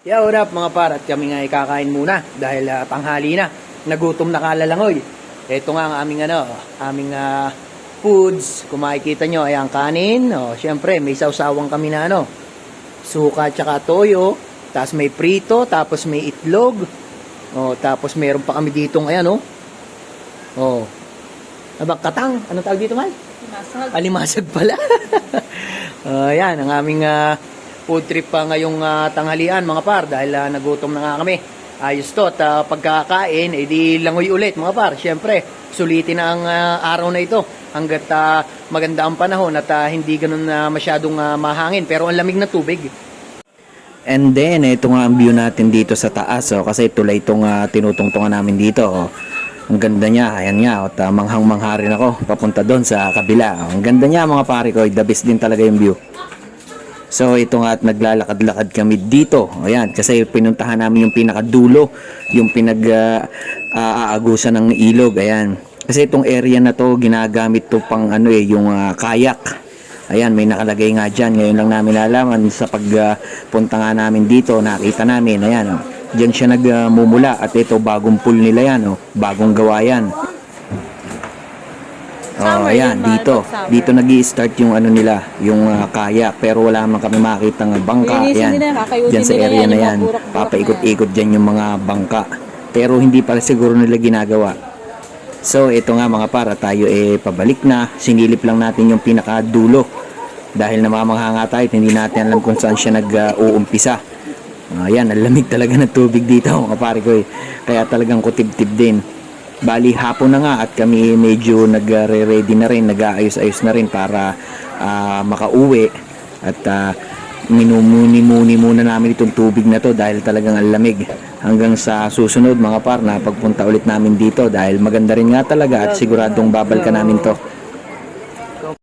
Yeah, what up mga par, at kami nga ikakain muna dahil tanghali na. Nagutom na kalalangoy. Ito nga ang aming foods. Kung makikita nyo ay ang kanin. Syempre, may sausawang kami na suka tsaka toyo. Tapos may prito, tapos may itlog. Tapos meron pa kami ditong katang. Anong tawag dito, man? Limasag. Alimasag pala. Yan, ang aming food trip pa ngayong tanghalian mga par dahil nagutom na nga kami. Ayos to at pagkakain edi langoy ulit mga par. Syempre, sulitin na ang araw na ito hanggat maganda ang panahon at hindi ganun masyadong mahangin pero ang lamig na tubig. And then, ito nga ang view natin dito sa taas. Kasi tulay itong tinutungtungan namin dito. Ang ganda niya. Ayan nga. At manghang-mangha rin ako papunta doon sa kabila. Ang ganda niya mga pare ko. The best din talaga yung view. So ito nga at naglalakad-lakad kami dito. Ayan, kasi pinuntahan namin yung pinakadulo, yung aagusan ng ilog. Ayan. Kasi itong area na to ginagamit to pang yung kayak. Ayan, may nakalagay nga diyan. Ngayon lang namin nalaman sa pagpunta nga namin dito, nakita namin. Ayan, diyan siya nagmumula at ito bagong pool nila yan, bagong gawa yan. Ayan, dito nag-i-start yung nila, yung kayak, pero wala man kami makita ng bangka. Ayan, dyan sa area na yan, papaikot-ikot dyan yung mga bangka, pero hindi pala siguro nila ginagawa. So ito nga mga para, tayo pabalik na, sinilip lang natin yung pinakadulo dahil namamangha nga tayo, hindi natin alam kung saan siya nag-uumpisa. Ayan, ang lamig talaga ng tubig dito mga pare ko kaya talagang kutib-tib din. Bali hapon na nga at kami medyo nagre-ready na rin, nag-aayos-ayos na rin para makauwi at minumuni-muni muna namin itong tubig na to dahil talagang ang lamig. Hanggang sa susunod mga par na pagpunta ulit namin dito dahil maganda rin nga talaga at siguradong babalikan namin to.